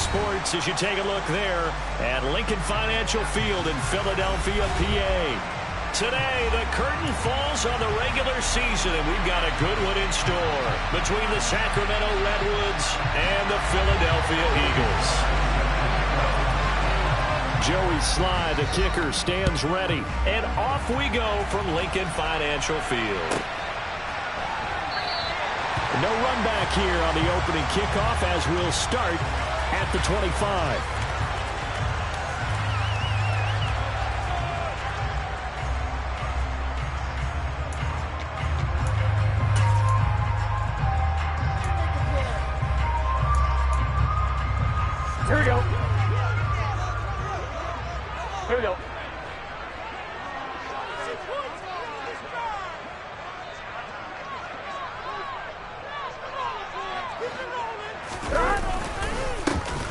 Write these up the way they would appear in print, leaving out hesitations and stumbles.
sports as you take a look there at Lincoln Financial Field in Philadelphia, PA. Today, the curtain falls on the regular season, and we've got a good one in store between the Sacramento Redwoods and the Philadelphia Eagles. Joey Sly, the kicker, stands ready, and off we go from Lincoln Financial Field. No run back here on the opening kickoff as we'll start at the 25. Here we go. Here we go.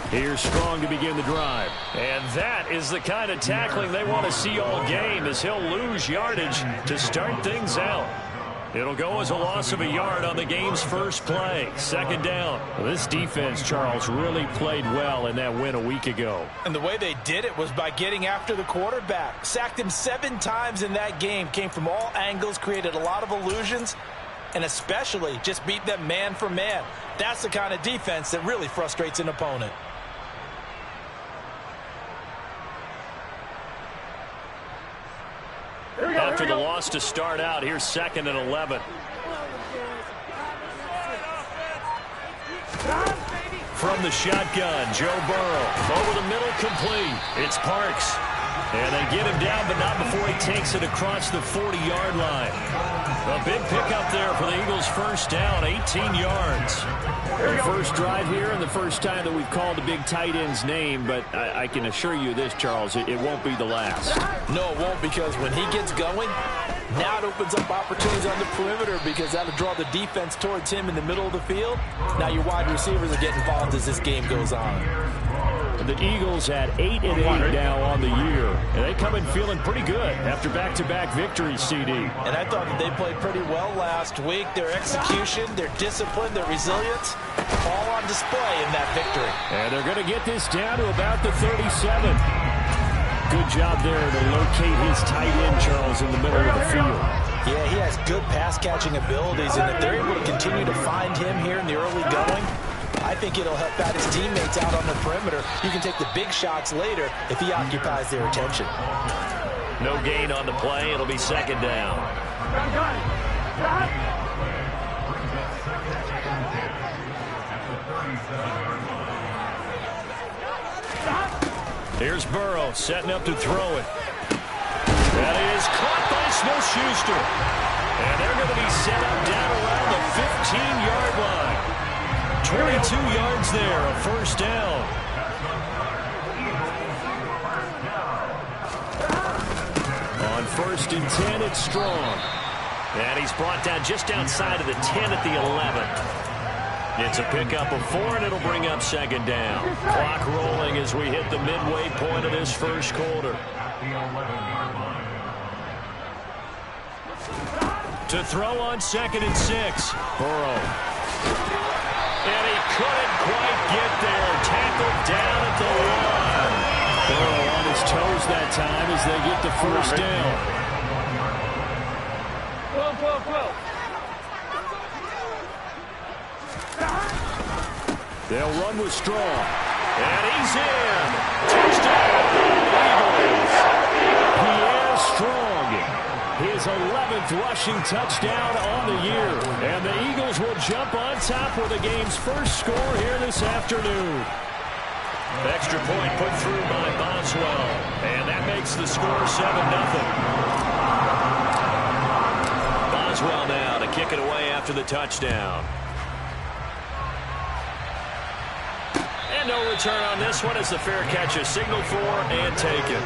Here's Strong to begin the drive. And that is the kind of tackling they want to see all game, as he'll lose yardage to start things out. It'll go as a loss of a yard on the game's first play. Second down. Well, this defense, Charles, really played well in that win a week ago. And the way they did it was by getting after the quarterback. Sacked him 7 times in that game. Came from all angles, created a lot of illusions, and especially just beat them man for man. That's the kind of defense that really frustrates an opponent. After the loss to start out, here's 2nd and 11. From the shotgun, Joe Burrow. Over the middle, complete. It's Parks. And they get him down, but not before he takes it across the 40-yard line. A big pickup there for the Eagles' first down, 18 yards. The first drive here and the first time that we've called the big tight end's name, but I can assure you this, Charles, it won't be the last. No, it won't, because when he gets going, now it opens up opportunities on the perimeter, because that'll draw the defense towards him in the middle of the field. Now your wide receivers are getting involved as this game goes on. The Eagles at 8-8 now on the year, and they come in feeling pretty good after back-to-back victories, CD. And I thought that they played pretty well last week. Their execution, their discipline, their resilience, all on display in that victory. And they're going to get this down to about the 37. Good job there to locate his tight end, Charles, in the middle of the field. Yeah, he has good pass-catching abilities, and if they're able to continue to find him here in the early going, I think it'll help out his teammates out on the perimeter. You can take the big shots later if he occupies their attention. No gain on the play. It'll be 2nd down. Here's Burrow setting up to throw it. That is caught by Smith-Schuster. And they're going to be set up down around the 15-yard line. 22 yards there, a first down. On 1st and 10, it's Strong. And he's brought down just outside of the 10 at the 11. It's a pickup of 4, and it'll bring up 2nd down. Clock rolling as we hit the midway point of this first quarter. To throw on 2nd and 6, Burrow. And he couldn't quite get there. Tackled down at the 1. Burrow on his toes that time as they get the first down. They'll run with Strong. And he's in. Touchdown, Eagles. Pierre Strong. His 11th rushing touchdown on the year. And the Eagles will jump on top with the game's first score here this afternoon. Extra point put through by Boswell. And that makes the score 7-0. Boswell now to kick it away after the touchdown. And no return on this one as the fair catch is signaled for and taken.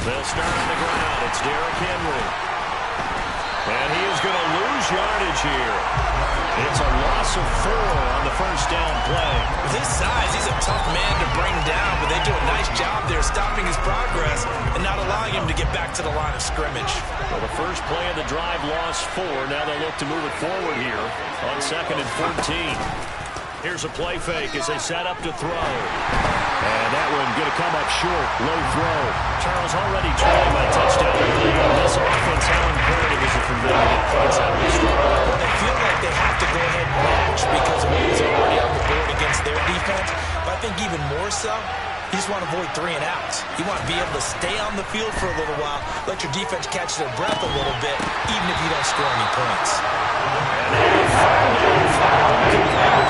They'll start on the ground. It's Derrick Henry. yardage here. It's a loss of 4 on the first down play. With his size, he's a tough man to bring down, but they do a nice job there stopping his progress and not allowing him to get back to the line of scrimmage. Well, the first play of the drive lost 4. Now they look to move it forward here on 2nd and 14. Here's a play fake as they set up to throw. And that one going to come up short. Low throw. Charles already trailing by touchdown early on this offense. How imperative is it for them to get points out of this drive? Well, they feel like they have to go ahead and match because of what is already on the board against their defense. But I think even more so, you just want to avoid 3 and outs. You want to be able to stay on the field for a little while, let your defense catch their breath a little bit, even if you don't score any points.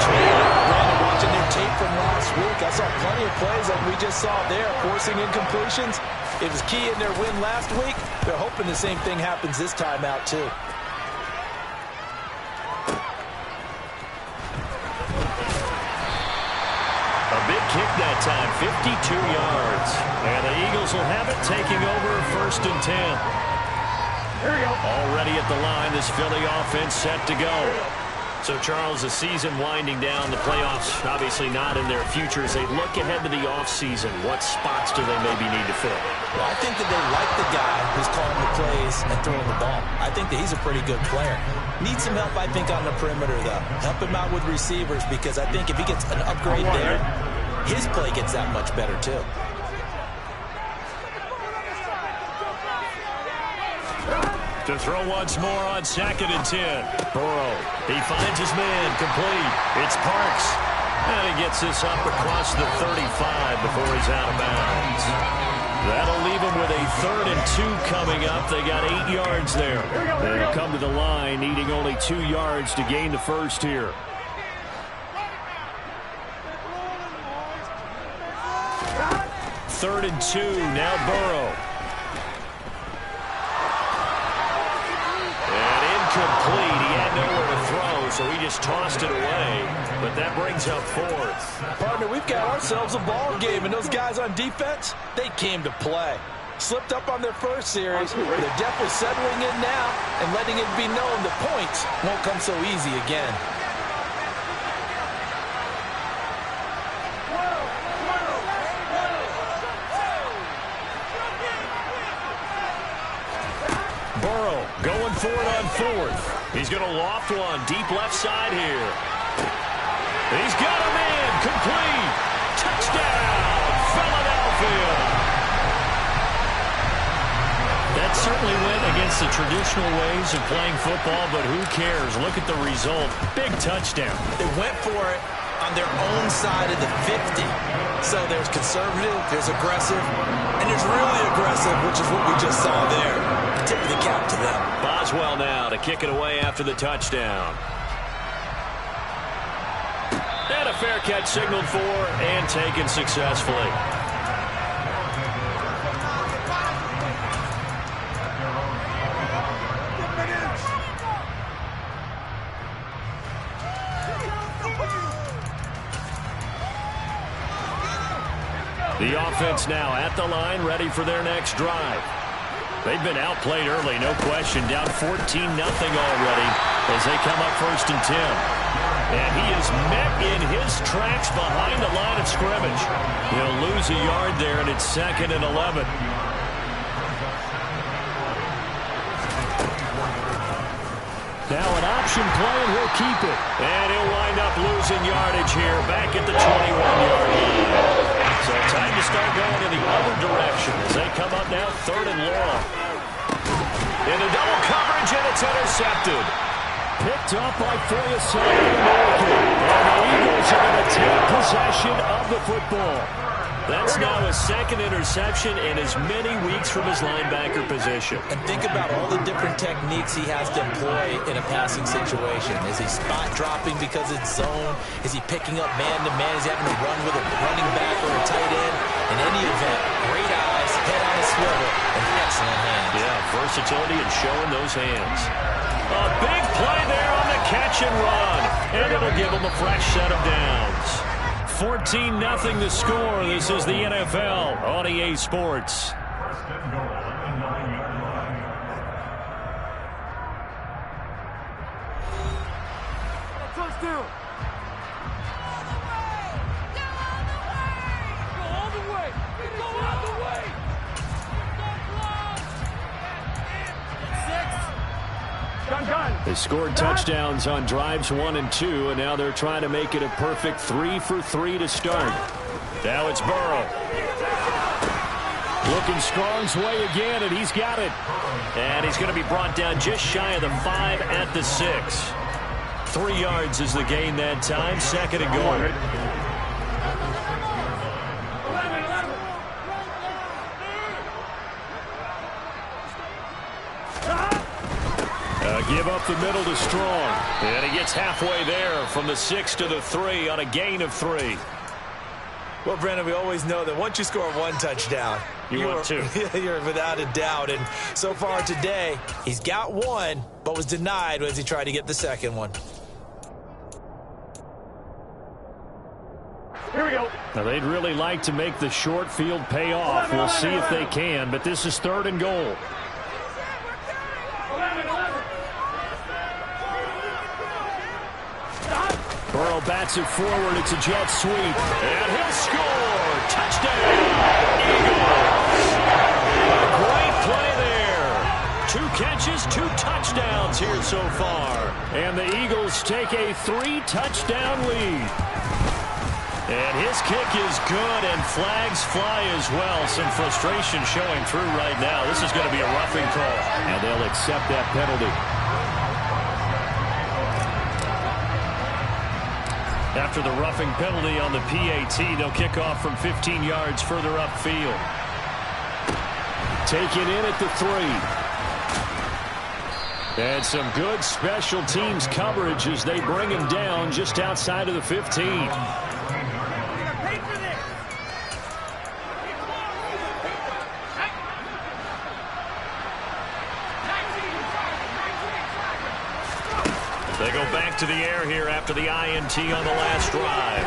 Brandon, watching their tape from last week, I saw plenty of plays like we just saw there, forcing incompletions. It was key in their win last week. They're hoping the same thing happens this time out, too. A big kick that time, 52 yards. And the Eagles will have it, taking over 1st and 10. There we go. Already at the line, this Philly offense set to go. So, Charles, the season winding down, the playoffs obviously not in their future. As they look ahead to the offseason, what spots do they maybe need to fill? Well, I think that they like the guy who's calling the plays and throwing the ball. I think that he's a pretty good player. Needs some help, I think, on the perimeter, though. Help him out with receivers, because I think if he gets an upgrade there, his play gets that much better, too. To throw once more on 2nd and 10. Burrow, he finds his man, complete. It's Parks. And he gets this up across the 35 before he's out of bounds. That'll leave him with a 3rd and 2 coming up. They got 8 yards there. They'll come to the line, needing only 2 yards to gain the first here. Third and 2, now Burrow. Complete. He had nowhere to throw, so he just tossed it away. But that brings up 4th. Partner, we've got ourselves a ball game, and those guys on defense, they came to play. Slipped up on their first series. They're definitely settling in now and letting it be known the points won't come so easy again. Burrow going for it on 4th. He's going to loft one deep left side here. He's got a man, complete. Touchdown, Philadelphia. That certainly went against the traditional ways of playing football, but who cares? Look at the result. Big touchdown. They went for it on their own side of the 50. So there's conservative, there's aggressive, and there's really aggressive, which is what we just saw there. Tip of the cap to them. Boswell now to kick it away after the touchdown. And a fair catch signaled for and taken successfully. The offense now at the line, ready for their next drive. They've been outplayed early, no question. Down 14-0 already as they come up 1st and 10. And he is met in his tracks behind the line of scrimmage. He'll lose a yard there, and it's 2nd and 11. Now an option play, and he'll keep it. And he'll wind up losing yardage here back at the 21-yard line. So time to start going in the other direction as they come up now 3rd and long. Into double coverage, and it's intercepted. Picked up by Foyesade American. And the Eagles are going to take possession of the football. That's now his 2nd interception in as many weeks from his linebacker position. And think about all the different techniques he has to employ in a passing situation. Is he spot dropping because it's zone? Is he picking up man-to-man? Is he having to run with a running back or a tight end? In any event, great eyes, head on a swivel, and excellent hands. Yeah, versatility and showing those hands. A big play there on the catch and run. And it'll give him a fresh set of downs. 14-0 the score. This is the NFL on EA Sports. They scored touchdowns on drives 1 and 2, and now they're trying to make it a perfect 3 for 3 to start. Now it's Burrow. Looking Strong's way again, and he's got it. And he's going to be brought down just shy of the 5 at the 6. 3 yards is the gain that time. 2nd and goal. Give up the middle to Strong. And he gets halfway there from the 6 to the 3 on a gain of 3. Well, Brandon, we always know that once you score 1 touchdown, you're 2. You're without a doubt. And so far today, he's got 1, but was denied as he tried to get the 2nd one. Here we go. Now, they'd really like to make the short field pay off. We'll see if they can, but this is 3rd and goal. Burrow bats it forward. It's a jet sweep. And he'll score. Touchdown, Eagles. A great play there. 2 catches, 2 touchdowns here so far. And the Eagles take a 3-touchdown lead. And his kick is good, and flags fly as well. Some frustration showing through right now. This is going to be a roughing call. And they'll accept that penalty. After the roughing penalty on the PAT, they'll kick off from 15 yards further upfield. Taken in at the 3. And some good special teams coverage as they bring him down just outside of the 15. They go back to the air here after the INT on the last drive.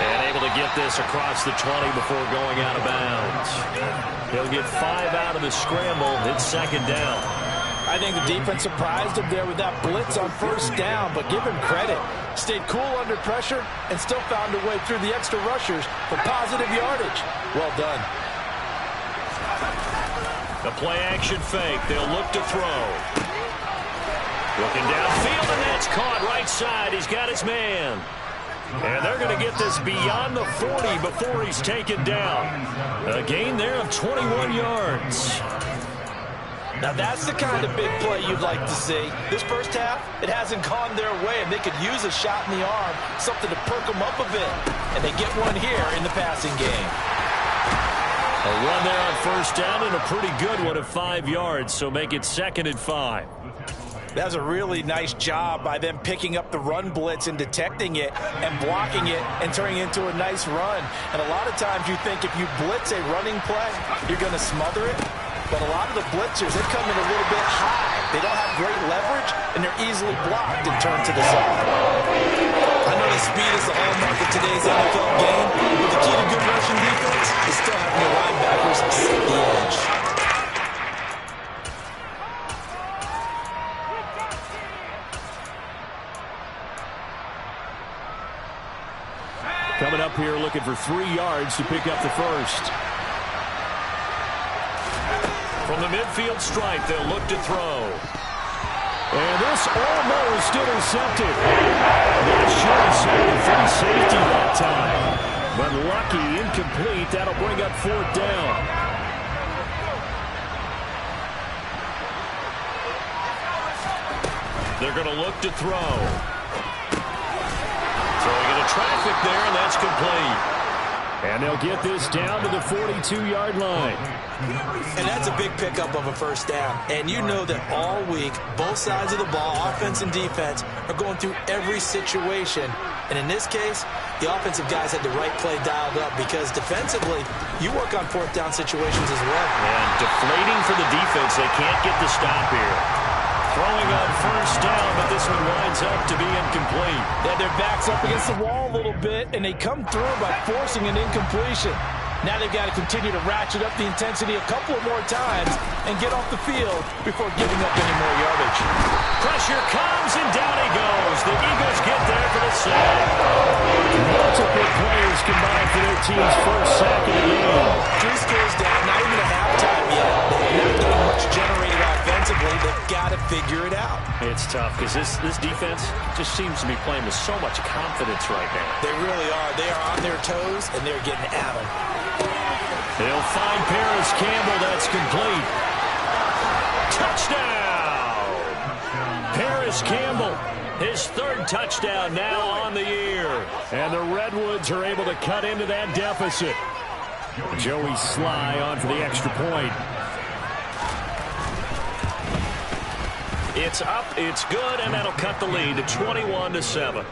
And able to get this across the 20 before going out of bounds. He'll get 5 out of the scramble. It's 2nd down. I think the defense surprised him there with that blitz on 1st down, but give him credit. Stayed cool under pressure and still found a way through the extra rushers for positive yardage. Well done. The play action fake. They'll look to throw. Looking downfield, and that's caught right side. He's got his man. And they're going to get this beyond the 40 before he's taken down. A gain there of 21 yards. Now that's the kind of big play you'd like to see. This first half, it hasn't gone their way, and they could use a shot in the arm, something to perk them up a bit. And they get one here in the passing game. A run there on 1st down, and a pretty good one of 5 yards, so make it 2nd and 5. That was a really nice job by them picking up the run blitz and detecting it and blocking it and turning it into a nice run. And a lot of times you think if you blitz a running play, you're going to smother it. But a lot of the blitzers, they come in a little bit high. They don't have great leverage, and they're easily blocked and turned to the side. I know the speed is the hallmark of today's NFL game, but the key to good rushing defense is still having your linebackers set the edge. Coming up here looking for 3 yards to pick up the 1st. From the midfield stripe, they'll look to throw. And this almost intercepted. Not sure he saw the free safety that time. But lucky, incomplete. That'll bring up 4th down. They're going to look to throw. Throwing into traffic there, and that's complete. And they'll get this down to the 42-yard line. And that's a big pickup of a 1st down. And you know that all week, both sides of the ball, offense and defense, are going through every situation. And in this case, the offensive guys had the right play dialed up because defensively, you work on 4th down situations as well. And deflating for the defense. They can't get the stop here. Throwing on 1st down, but this one winds up to be incomplete. Yeah, their back's up against the wall a little bit, and they come through by forcing an incompletion. Now they've got to continue to ratchet up the intensity a couple of more times and get off the field before giving up any more yardage. Pressure comes, and down he sack. Multiple players combined for their team's first sack of the game. 3 scores down, not even at halftime yet. They're not getting much generated offensively. They've got to figure it out. It's tough because this defense just seems to be playing with so much confidence right now. They really are. They are on their toes, and they're getting at them. They'll find Paris Campbell. That's complete. Touchdown! Paris Campbell, his 3rd touchdown now on the year. And the Redwoods are able to cut into that deficit. Joey Sly on for the extra point. It's up, it's good, and that'll cut the lead to 21-7.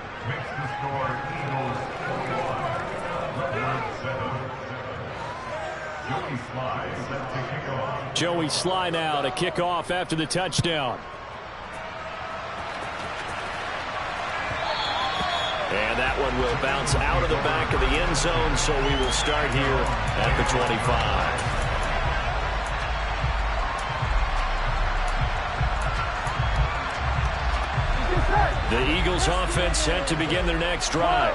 Joey Sly now to kick off after the touchdown. And that one will bounce out of the back of the end zone, so we will start here at the 25. The Eagles offense set to begin their next drive.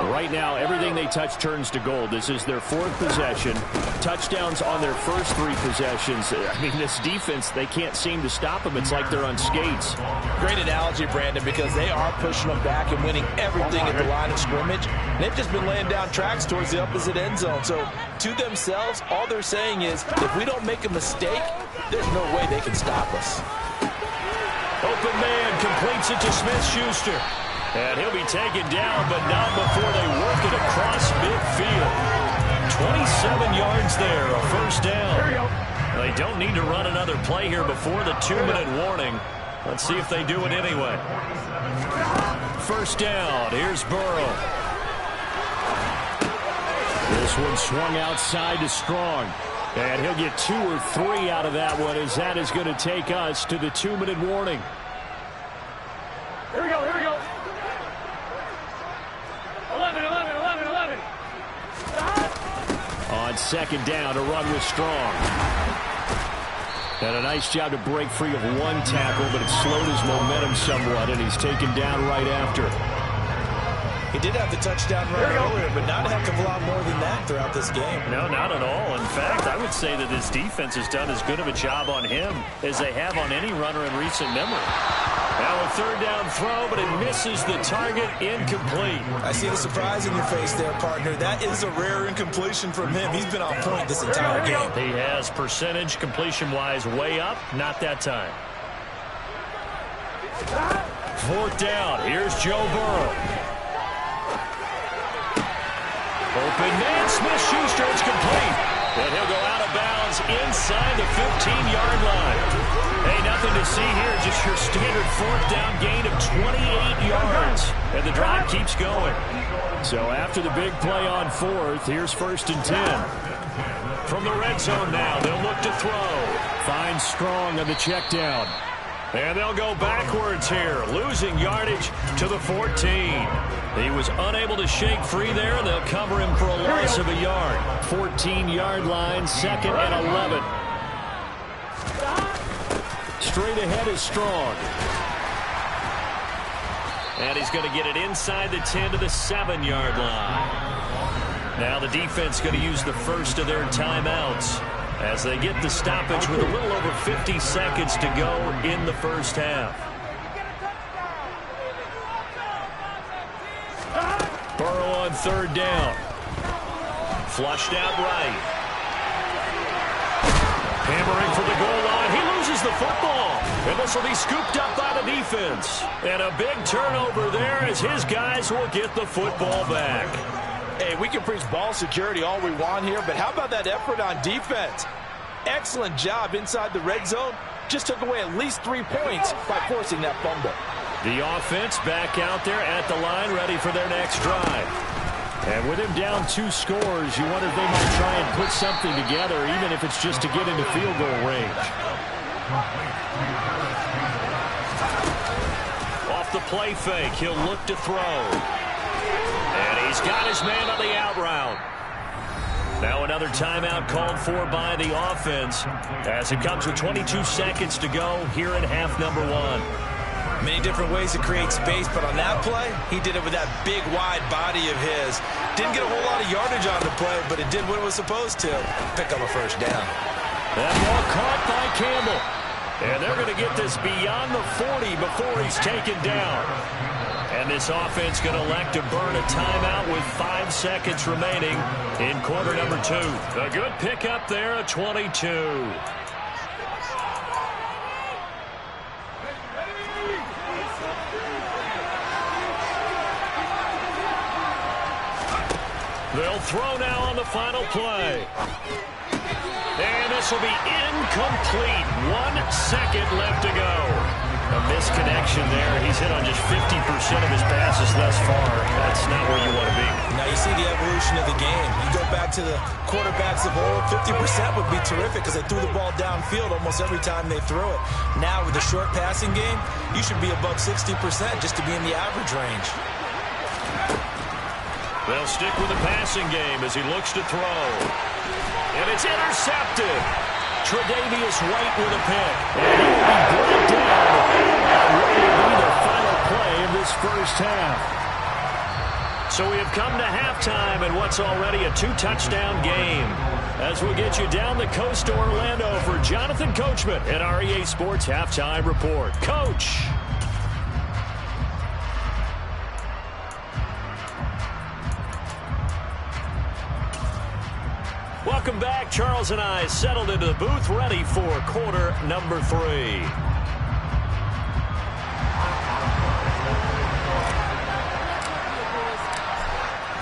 Right now, everything they touch turns to gold. This is their 4th possession. Touchdowns on their first 3 possessions. I mean, this defense, they can't seem to stop them. It's like they're on skates. Great analogy, Brandon, because they are pushing them back and winning everything at the line of scrimmage. They've just been laying down tracks towards the opposite end zone. So, to themselves, all they're saying is, if we don't make a mistake, there's no way they can stop us. Open man completes it to Smith-Schuster. And he'll be taken down, but not before they work it across midfield. 27 yards there, a first down. They don't need to run another play here before the 2-minute warning. Let's see if they do it anyway. First down, here's Burrow. This one swung outside to Strong. And he'll get 2 or 3 out of that one, as that is going to take us to the 2-minute warning. Here we go, here we go. 11. On second down, a run with Strong. And a nice job to break free of 1 tackle, but it slowed his momentum somewhat, and he's taken down right after. He did have the touchdown run earlier, but not a heck of a lot more than that throughout this game. No, not at all. In fact, I would say that his defense has done as good of a job on him as they have on any runner in recent memory. Now a 3rd down throw, but it misses the target, incomplete. I see the surprise in your face there, partner. That is a rare incompletion from him. He's been on point this entire game. He has percentage completion-wise way up, not that time. 4th down, here's Joe Burrow. Open man, Smith-Schuster, it's complete. And he'll go out of bounds inside the 15-yard line. Hey, nothing to see here, just your standard 4th down gain of 28 yards. And the drive keeps going. So after the big play on 4th, here's 1st and 10. From the red zone now, they'll look to throw. Finds Strong on the check down. And they'll go backwards here, losing yardage to the 14. He was unable to shake free there, and they'll cover him for a loss of a yard. 14-yard line, 2nd and 11. Straight ahead is Strong. And he's going to get it inside the 10 to the 7-yard line. Now the defense going to use the first of their timeouts as they get the stoppage with a little over 50 seconds to go in the first half. Burrow on 3rd down. Flushed out right. Hammering for the goal line. He loses the football. And this will be scooped up by the defense. And a big turnover there as his guys will get the football back. Hey, we can preach ball security all we want here, but how about that effort on defense? Excellent job inside the red zone. Just took away at least 3 points by forcing that fumble. The offense back out there at the line, ready for their next drive. And with him down 2 scores, you wonder if they might try and put something together, even if it's just to get into field goal range. Off the play fake, he'll look to throw. And he's got his man on the out route. Now another timeout called for by the offense as it comes with 22 seconds to go here in half number 1. Many different ways to create space, but on that play, he did it with that big, wide body of his. Didn't get a whole lot of yardage on the play, but it did what it was supposed to. Pick up a first down. That ball caught by Campbell. And they're going to get this beyond the 40 before he's taken down. And this offense going to elect to burn a timeout with 5 seconds remaining in quarter number 2. A good pickup there, a 22. They'll throw now on the final play. And this will be incomplete. 1 second left to go. A misconnection there. He's hit on just 50% of his passes thus far. That's not where you want to be. Now you see the evolution of the game. You go back to the quarterbacks of old, 50% would be terrific because they threw the ball downfield almost every time they threw it. Now with the short passing game, you should be above 60% just to be in the average range. They'll stick with the passing game as he looks to throw. And it's intercepted. Tre'Davious White with a pick. And he will be brought down on what will be the final play of this first half. So we have come to halftime in what's already a 2-touchdown game. As we'll get you down the coast to Orlando for Jonathan Coachman at our EA Sports Halftime Report. Coach. Welcome back. Charles and I settled into the booth, ready for quarter number 3.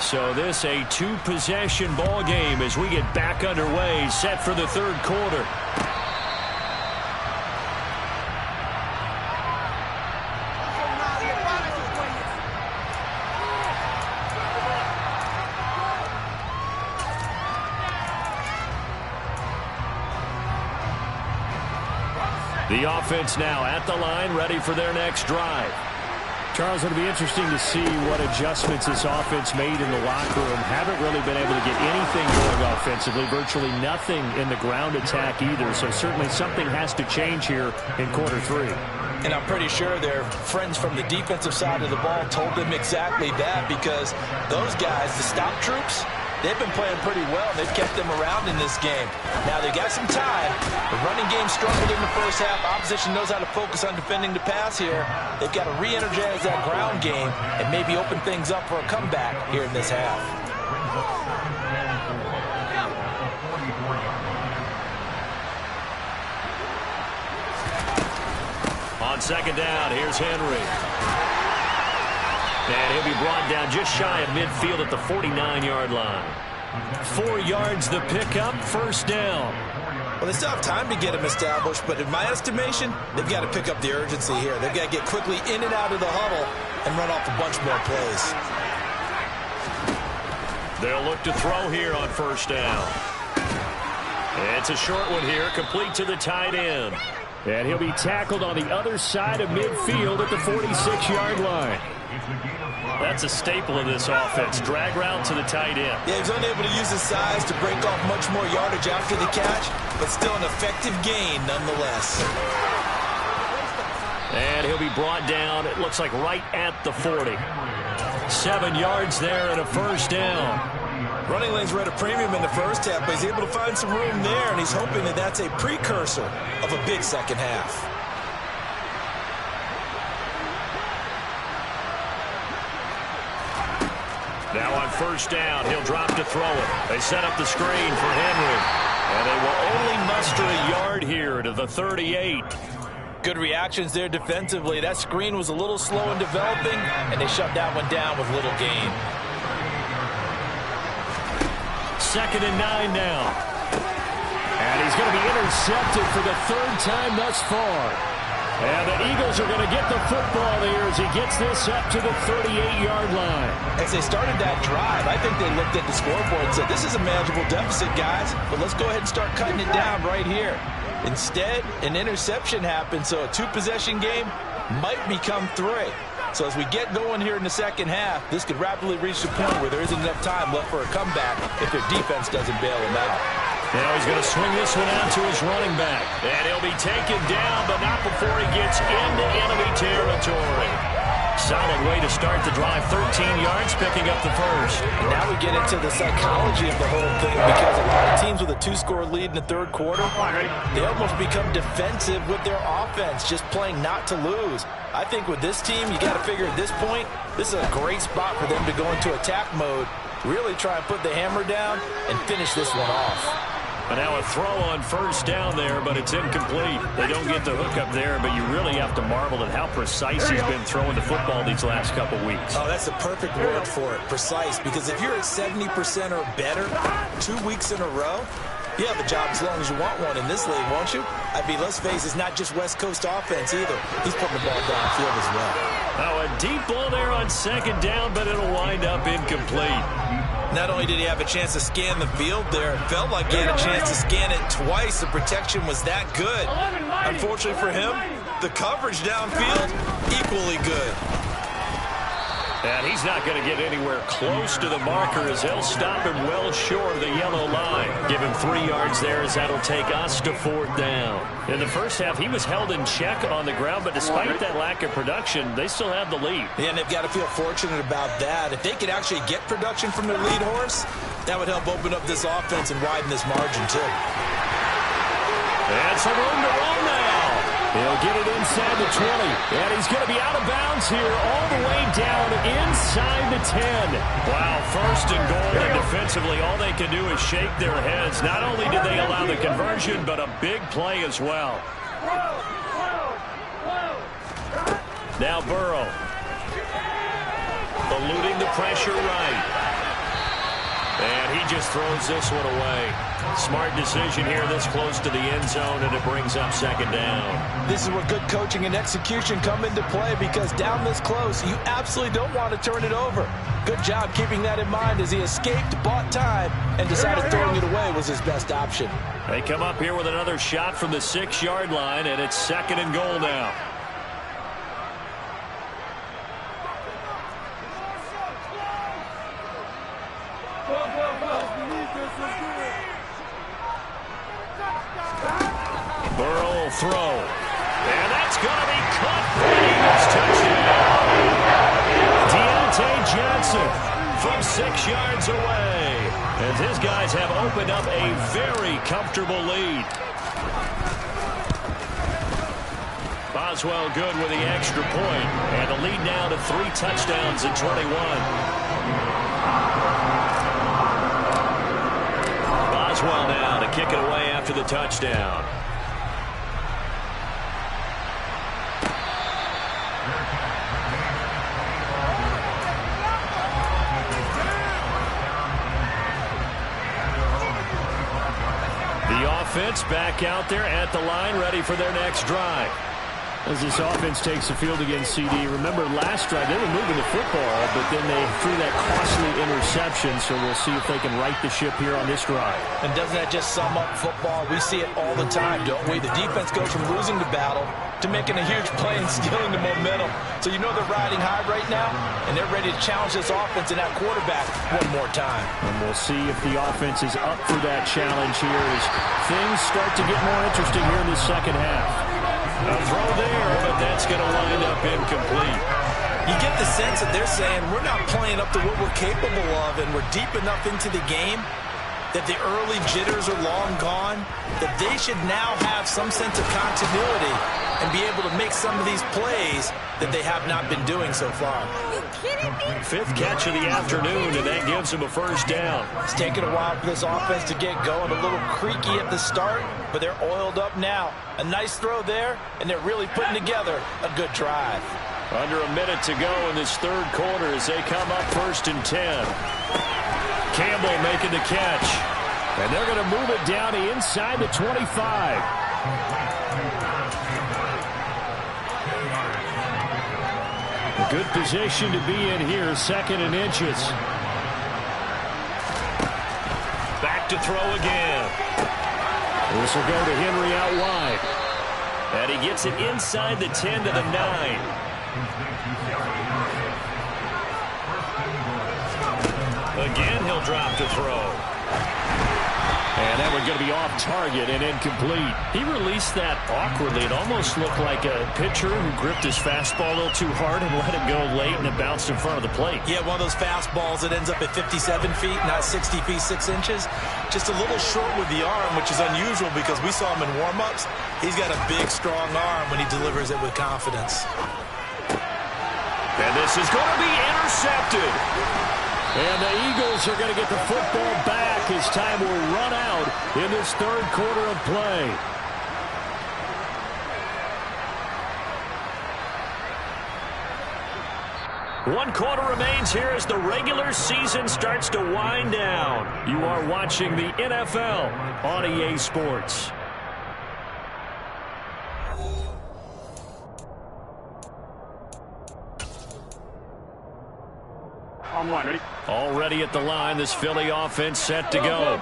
So this a 2-possession ball game as we get back underway, set for the third quarter. The offense now at the line, ready for their next drive. Charles, it'll be interesting to see what adjustments this offense made in the locker room. Haven't really been able to get anything going offensively, virtually nothing in the ground attack either. So certainly something has to change here in quarter 3. And I'm pretty sure their friends from the defensive side of the ball told them exactly that, because those guys, the stop troops, they've been playing pretty well. They've kept them around in this game. Now, they got some time. The running game struggled in the first half. Opposition knows how to focus on defending the pass here. They've got to re-energize that ground game and maybe open things up for a comeback here in this half. On second down, here's Henry. And he'll be brought down just shy of midfield at the 49-yard line. 4 yards the pickup, first down. Well, they still have time to get him established, but in my estimation, they've got to pick up the urgency here. They've got to get quickly in and out of the huddle and run off a bunch more plays. They'll look to throw here on first down. It's a short one here, complete to the tight end. And he'll be tackled on the other side of midfield at the 46-yard line. That's a staple of this offense. Drag route to the tight end. Yeah, he's unable to use his size to break off much more yardage after the catch, but still an effective gain nonetheless. And he'll be brought down, it looks like right at the 40. 7 yards there and a first down. Running lanes were at a premium in the first half, but he's able to find some room there, and he's hoping that that's a precursor of a big second half. Now on first down, he'll drop to throw it. They set up the screen for Henry. And they will only muster a yard here to the 38. Good reactions there defensively. That screen was a little slow in developing, and they shut that one down with little gain. 2nd and 9 now. And he's going to be intercepted for the 3rd time thus far. And the Eagles are going to get the football here as he gets this up to the 38-yard line. As they started that drive, I think they looked at the scoreboard and said, this is a manageable deficit, guys, but let's go ahead and start cutting it down right here. Instead, an interception happened, so a 2-possession game might become 3. So as we get going here in the second half, this could rapidly reach the point where there isn't enough time left for a comeback if their defense doesn't bail them out. Now he's going to swing this one out to his running back. And he'll be taken down, but not before he gets into enemy territory. Solid way to start the drive. 13 yards, picking up the first. And now we get into the psychology of the whole thing, because a lot of teams with a 2-score lead in the third quarter, they almost become defensive with their offense, just playing not to lose. I think with this team, you got to figure at this point, this is a great spot for them to go into attack mode, really try and put the hammer down and finish this one off. And now a throw on first down there, but it's incomplete. They don't get the hook up there, but you really have to marvel at how precise he's been throwing the football these last couple weeks. Oh, that's a perfect word for it, precise, because if you're at 70% or better 2 weeks in a row, you have a job as long as you want one in this league, won't you? I mean, let's face it, it's not just West Coast offense either. He's putting the ball downfield as well. Now a deep ball there on second down, but it'll wind up incomplete. Not only did he have a chance to scan the field there, it felt like he had a chance to scan it twice. The protection was that good. Unfortunately for him, the coverage downfield, equally good. And he's not going to get anywhere close to the marker, as they'll stop him well short of the yellow line. Give him 3 yards there, as that'll take us to fourth down. In the first half, he was held in check on the ground, but despite that lack of production, they still have the lead. Yeah, and they've got to feel fortunate about that. If they could actually get production from their lead horse, that would help open up this offense and widen this margin, too. And some room to run now. He'll get it inside the 20. And he's going to be out of bounds here all the way down inside the 10. Wow, first and goal. And defensively, all they can do is shake their heads. Not only did they allow the conversion, but a big play as well. Now Burrow. Eluding the pressure right. And he just throws this one away. Smart decision here this close to the end zone, and it brings up second down. This is where good coaching and execution come into play, because down this close, you absolutely don't want to turn it over. Good job keeping that in mind as he escaped, bought time, and decided throwing it away was his best option. They come up here with another shot from the 6-yard line, and it's second and goal now. Burrow will throw. And that's going to be caught. Touchdown. Deontay Johnson from 6 yards away. As his guys have opened up a very comfortable lead. Boswell good with the extra point. And the lead now to 3 touchdowns in 21. Boswell now to kick it away after the touchdown. Offense back out there at the line, ready for their next drive. As this offense takes the field against CD, remember last drive they were moving the football, but then they threw that costly interception, so we'll see if they can right the ship here on this drive. And doesn't that just sum up football? We see it all the time, don't we? The defense goes from losing the battle to making a huge play and stealing the momentum. So you know they're riding high right now, and they're ready to challenge this offense and that quarterback one more time. And we'll see if the offense is up for that challenge here as things start to get more interesting here in the second half. A throw there, but that's going to wind up incomplete. You get the sense that they're saying we're not playing up to what we're capable of, and we're deep enough into the game that the early jitters are long gone, that they should now have some sense of continuity and be able to make some of these plays that they have not been doing so far. Are you kidding me? 5th catch of the afternoon, and that gives them a first down. It's taken a while for this offense to get going, a little creaky at the start, but they're oiled up now. A nice throw there, and they're really putting together a good drive. Under a minute to go in this third quarter as they come up 1st and 10. Campbell making the catch. And they're going to move it down to inside the 25. A good position to be in here, 2nd and inches. Back to throw again. This will go to Henry out wide. And he gets it inside the 10 to the 9. Again, he'll drop to throw. And that one going to be off target and incomplete. He released that awkwardly. It almost looked like a pitcher who gripped his fastball a little too hard and let it go late, and it bounced in front of the plate. Yeah, one of those fastballs that ends up at 57 feet, not 60 feet, 6 inches. Just a little short with the arm, which is unusual because we saw him in warm-ups. He's got a big, strong arm when he delivers it with confidence. And this is going to be intercepted. And the Eagles are going to get the football back as time will run out in this third quarter of play. One quarter remains here as the regular season starts to wind down. You are watching the NFL on EA Sports. Already at the line, this Philly offense set to go.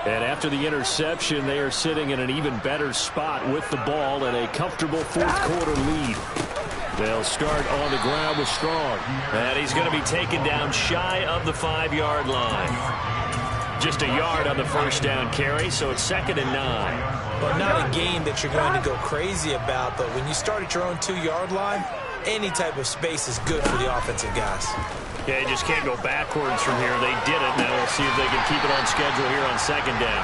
And after the interception, they are sitting in an even better spot with the ball and a comfortable fourth quarter lead. They'll start on the ground with Strong. And he's going to be taken down shy of the 5-yard line. Just a yard on the first down carry, so it's 2nd and 9. But not a game that you're going to go crazy about, but when you start at your own 2-yard line, any type of space is good for the offensive guys. Yeah, you just can't go backwards from here. They did it. Now we'll see if they can keep it on schedule here on 2nd down.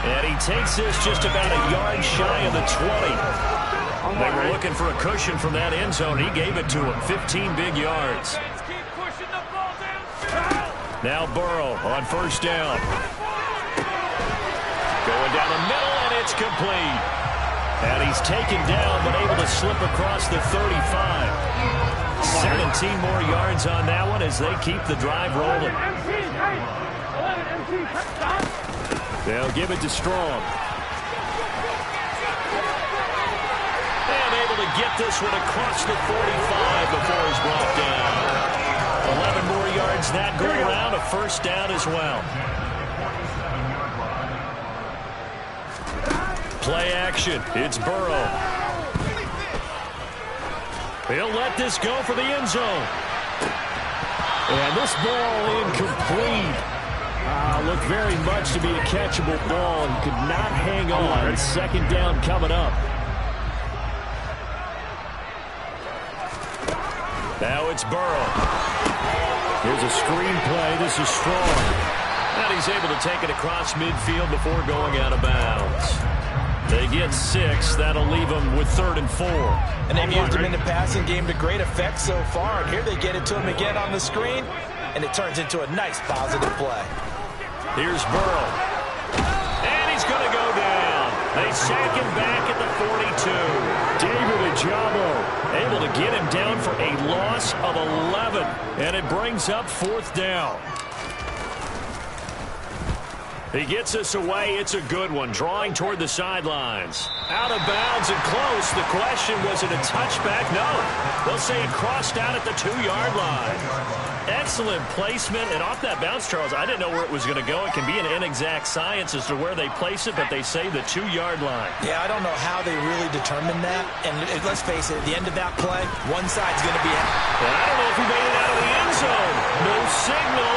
And he takes this just about a yard shy of the 20. They were looking for a cushion from that end zone. He gave it to him. 15 big yards. Now Burrow on first down. Going down the middle, and it's complete. And he's taken down, but able to slip across the 35. 17 more yards on that one as they keep the drive rolling. They'll give it to Strong. And able to get this one across the 45 before he's brought down. 11 more yards that go around, a first down as well. Play action. It's Burrow. He'll let this go for the end zone. And this ball incomplete. Looked very much to be a catchable ball and could not hang on. 2nd down coming up. Now it's Burrow. Here's a screen play. This is Strong. And he's able to take it across midfield before going out of bounds. They get 6. That'll leave them with 3rd and 4. And they've used him in the passing game to great effect so far. And here they get it to him again on the screen. And it turns into a nice positive play. Here's Burrow. And he's going to go down. They sack him back at the 42. David Ojabo able to get him down for a loss of 11. And it brings up 4th down. He gets us away. It's a good one. Drawing toward the sidelines. Out of bounds and close. The question, was it a touchback? No. They'll say it crossed out at the 2-yard line. Excellent placement. And off that bounce, Charles, I didn't know where it was going to go. It can be an inexact science as to where they place it, but they say the 2-yard line. Yeah, I don't know how they really determined that. And let's face it, at the end of that play, one side's going to be out. And I don't know if he made it out of the end zone. No signal.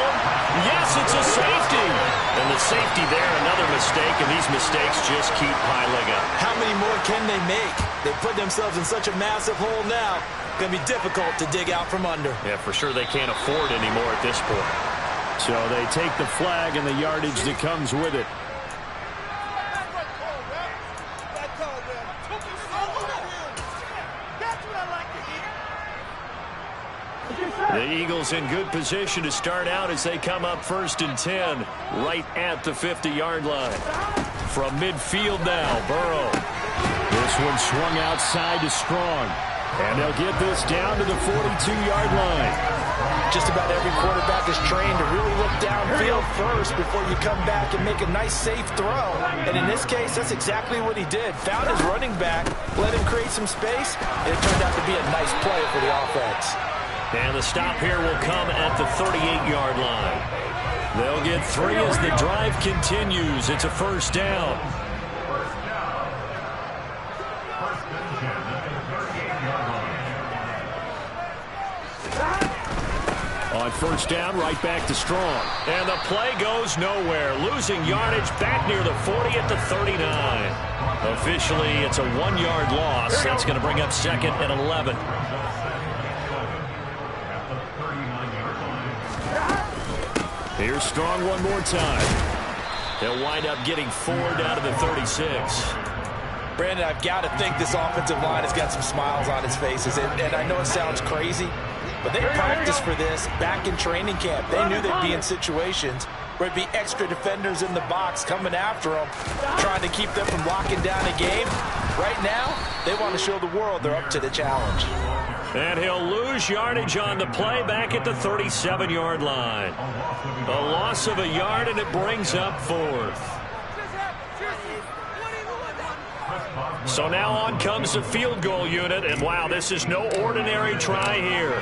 Yes, it's a safety. And the safety there, another mistake, and these mistakes just keep piling up. How many more can they make? They put themselves in such a massive hole now. Going to be difficult to dig out from under. Yeah, for sure they can't afford anymore at this point. So they take the flag and the yardage that comes with it. The Eagles in good position to start out as they come up 1st and 10 right at the 50-yard line. From midfield now, Burrow. This one swung outside to Strong. And they'll get this down to the 42-yard line. Just about every quarterback is trained to really look downfield first before you come back and make a nice, safe throw. And in this case, that's exactly what he did. Found his running back, let him create some space, and it turned out to be a nice play for the offense. And the stop here will come at the 38-yard line. They'll get 3 as the drive continues. It's a first down. On first down, right back to Strong. And the play goes nowhere. Losing yardage back near the 40 at the 39. Officially, it's a 1-yard loss. That's going to bring up second and 11. Here's Strong one more time. He'll wind up getting 4 down to the 36. Brandon, I've got to think this offensive line has got some smiles on its faces. And I know it sounds crazy, but they practiced for this back in training camp. They knew they'd be in situations where it'd be extra defenders in the box coming after them, trying to keep them from locking down a game. Right now, they want to show the world they're up to the challenge. And he'll lose yardage on the play back at the 37-yard line. A loss of a yard, and it brings up 4th. So now on comes the field goal unit, and wow, this is no ordinary try here.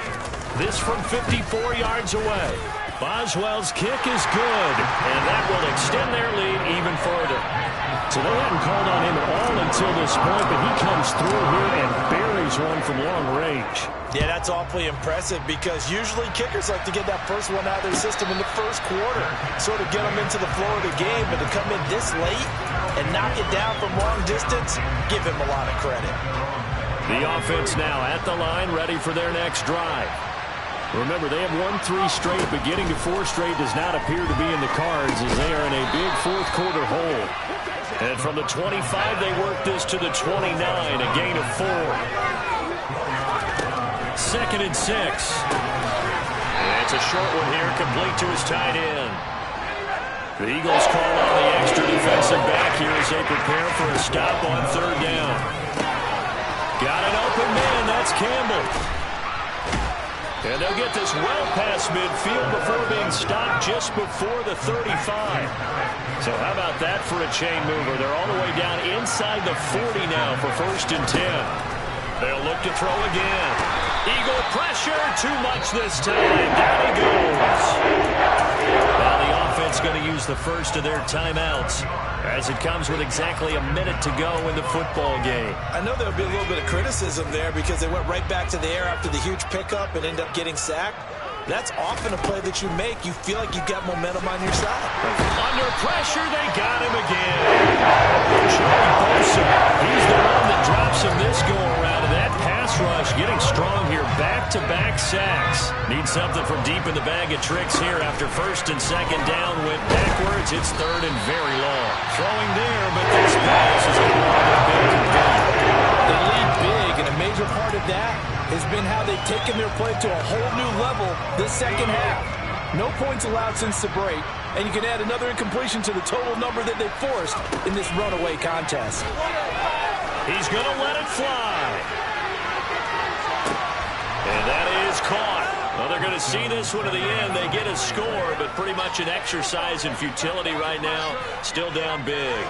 This from 54 yards away. Boswell's kick is good, and that will extend their lead even further. So they hadn't called on him at all until this point, but he comes through here and buries one from long range. Yeah, that's awfully impressive because usually kickers like to get that first one out of their system in the first quarter, sort of get them into the flow of the game, but to come in this late and knock it down from long distance, give him a lot of credit. The offense now at the line, ready for their next drive. Remember, they have won 3 straight, but getting to 4 straight does not appear to be in the cards as they are in a big fourth quarter hole. And from the 25, they work this to the 29, a gain of 4. 2nd and 6. And it's a short one here, complete to his tight end. The Eagles call on the extra defensive back here as they prepare for a stop on 3rd down. Got an open man, that's Campbell. And they'll get this well past midfield before being stopped just before the 35. So how about that for a chain mover? They're all the way down inside the 40 now for 1st and 10. They'll look to throw again. Eagle pressure, too much this time. Down he goes. Now the offense going to use the first of their timeouts as it comes with exactly a minute to go in the football game. I know there'll be a little bit of criticism there because they went right back to the air after the huge pickup and ended up getting sacked. That's often a play that you make. You feel like you've got momentum on your side. Under pressure, they got him again. Joey Bosa, he's the one that drops him this go-around. And that pass rush getting strong here. Back-to-back sacks. Need something from deep in the bag of tricks here after 1st and 2nd down. Went backwards. It's 3rd and very long. Throwing there, but this pass is a little bit complete. They lead big, and a major part of that has been how they've taken their play to a whole new level this second half. No points allowed since the break, and you can add another incompletion to the total number that they forced in this runaway contest. He's going to let it fly. And that is caught. Well, they're going to see this one to the end. They get a score, but pretty much an exercise in futility right now. Still down big.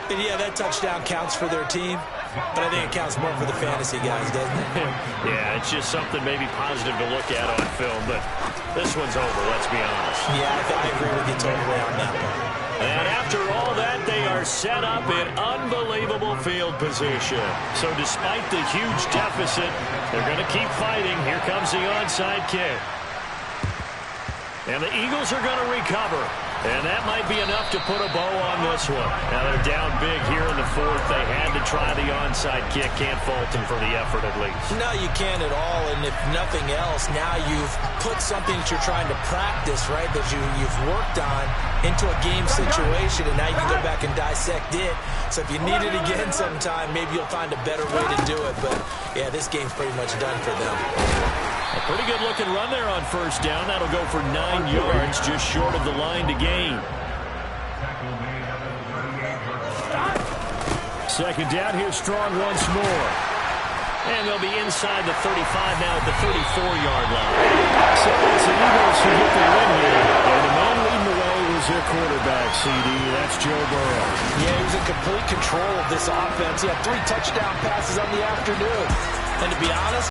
And yeah, that touchdown counts for their team, but I think it counts more for the fantasy guys, doesn't it? Yeah, it's just something maybe positive to look at on film, but this one's over, let's be honest. Yeah, I agree with you totally on that one. And after all that, they are set up in unbelievable field position. So despite the huge deficit, they're going to keep fighting. Here comes the onside kick. And the Eagles are going to recover. And that might be enough to put a bow on this one. Now they're down big here in the 4th. They had to try the onside kick. Can't fault them for the effort at least. No, you can't at all. And if nothing else, now you've put something that you're trying to practice, right, that you've worked on into a game situation. And now you can go back and dissect it. So if you need it again sometime, maybe you'll find a better way to do it. But, yeah, this game's pretty much done for them. A pretty good-looking run there on 1st down. That'll go for 9 yards, just short of the line to gain. 2nd down, here's Strong once more. And they'll be inside the 35 now at the 34-yard line. So it's the Eagles who get the win here. And the man leading the way was their quarterback, CD. That's Joe Burrow. Yeah, he was in complete control of this offense. He had 3 touchdown passes on the afternoon. And to be honest,